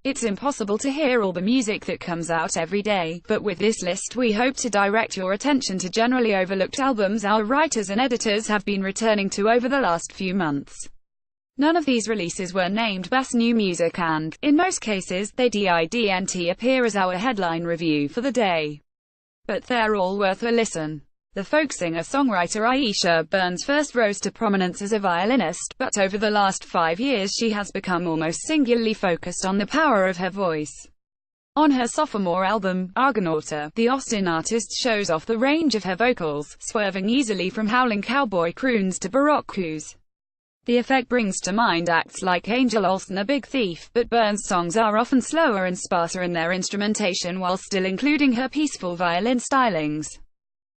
It's impossible to hear all the music that comes out every day, but with this list we hope to direct your attention to generally overlooked albums our writers and editors have been returning to over the last few months. None of these releases were named Best New Music and, in most cases, they didn't appear as our headline review for the day. But they're all worth a listen. The folk singer-songwriter Aisha Burns first rose to prominence as a violinist, but over the last 5 years she has become almost singularly focused on the power of her voice. On her sophomore album, Argonauta, the Austin artist shows off the range of her vocals, swerving easily from howling cowboy croons to baroque coos. The effect brings to mind acts like Angel Olsen, A Big Thief, but Burns' songs are often slower and sparser in their instrumentation while still including her peaceful violin stylings.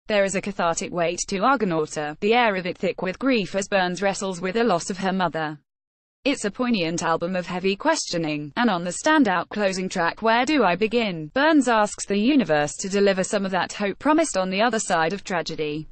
There is a cathartic weight to Argonauta, the air of it thick with grief as Burns wrestles with the loss of her mother. It's a poignant album of heavy questioning, and on the standout closing track Where Do I Begin, Burns asks the universe to deliver some of that hope promised on the other side of tragedy.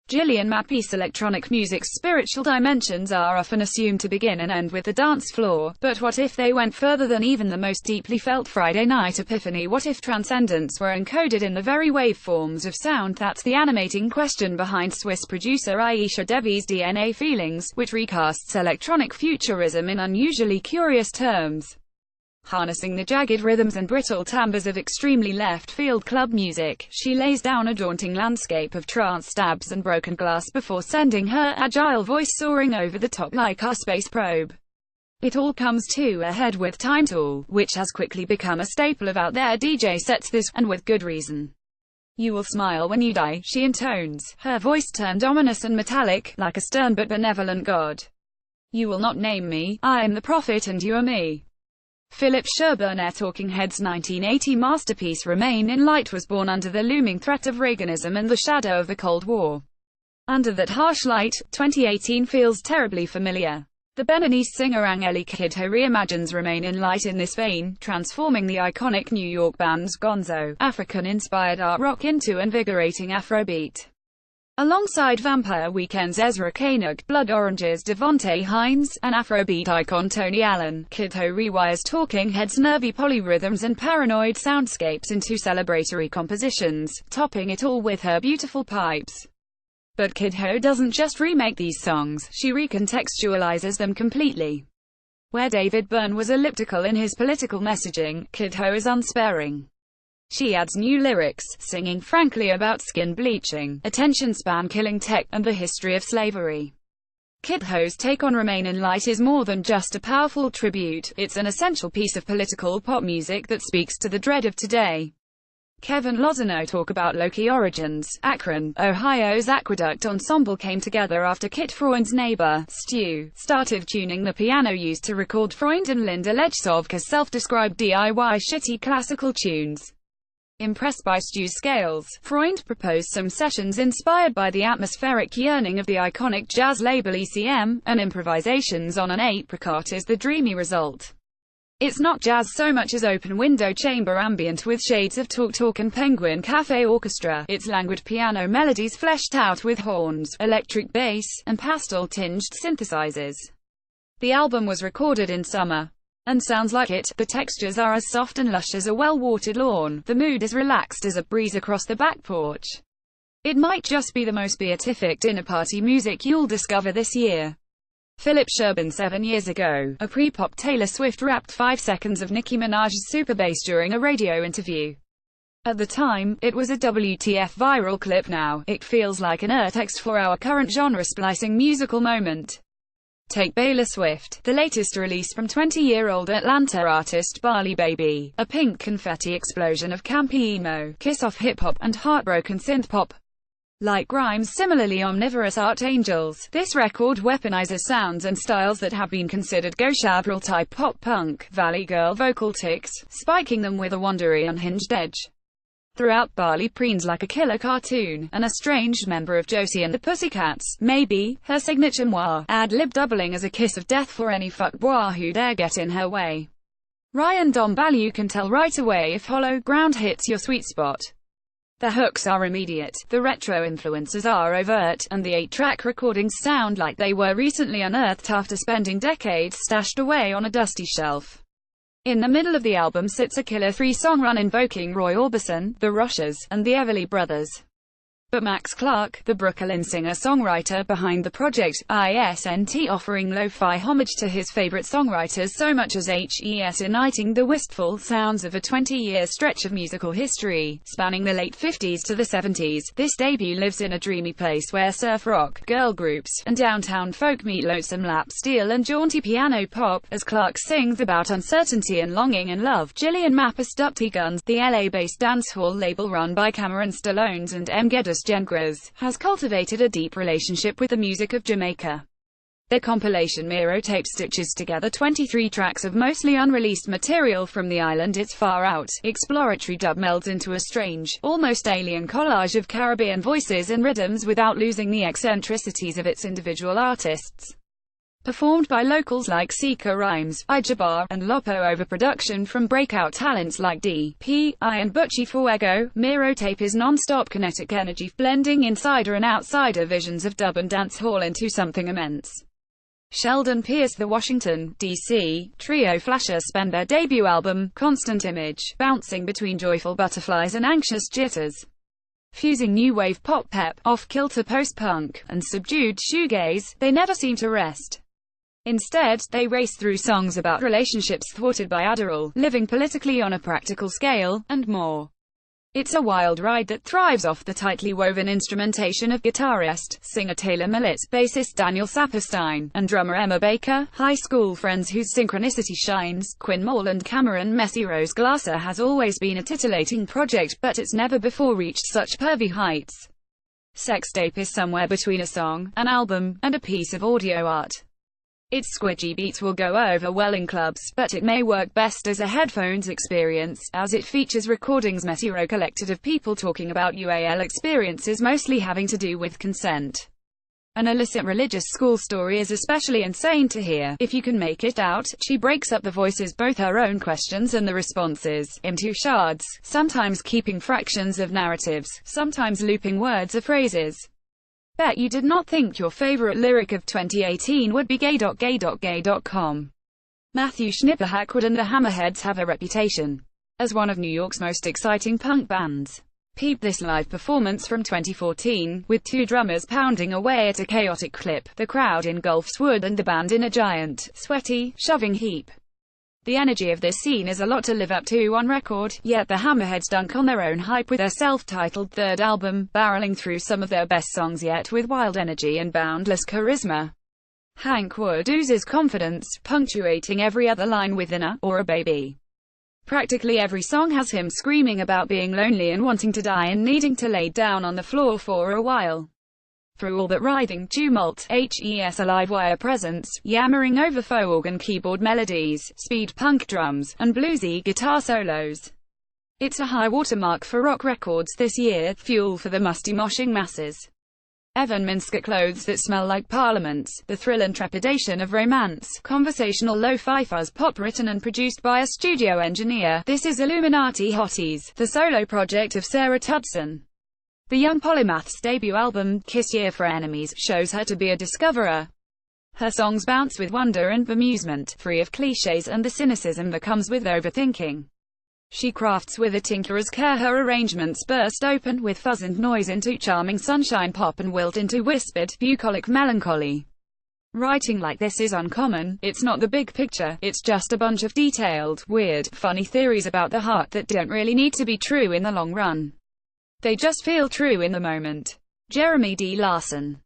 Gillian Mappy's electronic music's spiritual dimensions are often assumed to begin and end with the dance floor, but what if they went further than even the most deeply felt Friday night epiphany? What if transcendence were encoded in the very waveforms of sound? That's the animating question behind Swiss producer Aisha Debbie's DNA Feelings, which recasts electronic futurism in unusually curious terms. Harnessing the jagged rhythms and brittle timbres of extremely left-field club music, she lays down a daunting landscape of trance stabs and broken glass before sending her agile voice soaring over the top like a space probe. It all comes to a head with Time Tool, which has quickly become a staple of out there DJ sets and with good reason. You will smile when you die, she intones, her voice turned ominous and metallic, like a stern but benevolent god. You will not name me, I am the prophet and you are me. Philip Sherburne. Talking Heads' 1980 masterpiece Remain in Light was born under the looming threat of Reaganism and the shadow of the Cold War. Under that harsh light, 2018 feels terribly familiar. The Beninese singer Angélique Kidjo reimagines Remain in Light in this vein, transforming the iconic New York band's gonzo, African-inspired art rock into invigorating Afrobeat. Alongside Vampire Weekend's Ezra Koenig, Blood Orange's Devonte Hines, and Afrobeat icon Tony Allen, Kidjo rewires Talking Heads' nervy polyrhythms and paranoid soundscapes into celebratory compositions, topping it all with her beautiful pipes. But Kidjo doesn't just remake these songs, she recontextualizes them completely. Where David Byrne was elliptical in his political messaging, Kidjo is unsparing. She adds new lyrics, singing frankly about skin bleaching, attention span killing tech, and the history of slavery. Kidjo's take on Remain in Light is more than just a powerful tribute, it's an essential piece of political pop music that speaks to the dread of today. Kevin Lozano. Talk about Loki origins. Akron, Ohio's Aqueduct Ensemble came together after Kit Freund's neighbor, Stu, started tuning the piano used to record Freund and Linda Lejsovka's self-described DIY shitty classical tunes. Impressed by Stu's scales, Freund proposed some sessions inspired by the atmospheric yearning of the iconic jazz label ECM, and improvisations on an apricot is the dreamy result. It's not jazz so much as open-window chamber ambient with shades of Talk Talk and Penguin Cafe Orchestra, it's languid piano melodies fleshed out with horns, electric bass, and pastel-tinged synthesizers. The album was recorded in summer. And sounds like it. The textures are as soft and lush as a well-watered lawn, the mood as relaxed as a breeze across the back porch. It might just be the most beatific dinner party music you'll discover this year. Philip Sherburne. 7 years ago, a pre-pop Taylor Swift rapped 5 seconds of Nicki Minaj's super bass during a radio interview. At the time, it was a WTF viral clip. Now, it feels like an text for our current genre-splicing musical moment. Take Taylor Swift, the latest release from 20-year-old Atlanta artist Bali Baby, a pink confetti explosion of campy emo, kiss-off hip-hop, and heartbroken synth-pop. Like Grimes' similarly omnivorous Art Angels, this record weaponizes sounds and styles that have been considered gauche-type pop-punk, Valley Girl vocal tics, spiking them with a wandery unhinged edge. Throughout, Bali preens like a killer cartoon, an estranged member of Josie and the Pussycats, maybe, her signature moi, ad-lib doubling as a kiss of death for any fuckboy who dare get in her way. Ryan Dombal. You can tell right away if Hollow Ground hits your sweet spot. The hooks are immediate, the retro influences are overt, and the 8-track recordings sound like they were recently unearthed after spending decades stashed away on a dusty shelf. In the middle of the album sits a killer three-song run invoking Roy Orbison, The Rushers, and the Everly Brothers. But Max Clark, the Brooklyn singer-songwriter behind the project, isn't offering lo-fi homage to his favorite songwriters so much as HES igniting the wistful sounds of a 20-year stretch of musical history, spanning the late 50s to the 70s. This debut lives in a dreamy place where surf rock, girl groups, and downtown folk meet lonesome lap steel and jaunty piano pop, as Clark sings about uncertainty and longing and love. Gillian Mappus Dirty Guns, the LA-based dancehall label run by Cameron Stallones and M. Geddes Gengras, has cultivated a deep relationship with the music of Jamaica. Their compilation Miro Tape stitches together 23 tracks of mostly unreleased material from the island. Its far-out, exploratory dub melds into a strange, almost alien collage of Caribbean voices and rhythms without losing the eccentricities of its individual artists. Performed by locals like Sika Rhymes, Ijabar, and Lopo over production from breakout talents like D.P.I. and Butchie Fuego, Miro Tape is non-stop kinetic energy, blending insider and outsider visions of dub and dance hall into something immense. Sheldon Pierce, the Washington, D.C. trio Flasher spend their debut album, Constant Image, bouncing between joyful butterflies and anxious jitters. Fusing new wave pop pep, off-kilter post-punk, and subdued shoegaze, they never seem to rest. Instead, they race through songs about relationships thwarted by Adderall, living politically on a practical scale, and more. It's a wild ride that thrives off the tightly woven instrumentation of guitarist, singer Taylor Millitz, bassist Daniel Saperstein, and drummer Emma Baker, high school friends whose synchronicity shines. Quinn Mall and Cameron Messy Rose Glasser has always been a titillating project, but it's never before reached such pervy heights. Sextape is somewhere between a song, an album, and a piece of audio art. Its squidgy beats will go over well in clubs, but it may work best as a headphones experience, as it features recordings Messy Row collected of people talking about UAL experiences mostly having to do with consent. An illicit religious school story is especially insane to hear, if you can make it out. She breaks up the voices, both her own questions and the responses, into shards, sometimes keeping fractions of narratives, sometimes looping words or phrases. Bet you did not think your favorite lyric of 2018 would be gay.gay.gay.com. Matthew Schnipperhackwood and the Hammerheads have a reputation as one of New York's most exciting punk bands. Peep this live performance from 2014, with two drummers pounding away at a chaotic clip. The crowd engulfs Wood and the band in a giant, sweaty, shoving heap. The energy of this scene is a lot to live up to on record, yet the Hammerheads dunk on their own hype with their self-titled third album, barreling through some of their best songs yet with wild energy and boundless charisma. Hank Wood oozes confidence, punctuating every other line with "in a" or "a baby." Practically every song has him screaming about being lonely and wanting to die and needing to lay down on the floor for a while. Through all that writhing tumult, HES a live wire presence, yammering over faux organ keyboard melodies, speed punk drums, and bluesy guitar solos. It's a high watermark for rock records this year, fuel for the musty moshing masses. Evan Minsker clothes that smell like parliaments, the thrill and trepidation of romance, conversational lo-fi fuzz pop written and produced by a studio engineer. This is Illuminati Hotties, the solo project of Sarah Tudson. The young polymath's debut album, Kiss Year for Enemies, shows her to be a discoverer. Her songs bounce with wonder and bemusement, free of cliches and the cynicism that comes with overthinking. She crafts with a tinkerer's care. Her arrangements burst open with fuzz and noise into charming sunshine pop and wilt into whispered, bucolic melancholy. Writing like this is uncommon. It's not the big picture, it's just a bunch of detailed, weird, funny theories about the heart that don't really need to be true in the long run. They just feel true in the moment. Jeremy D. Larson.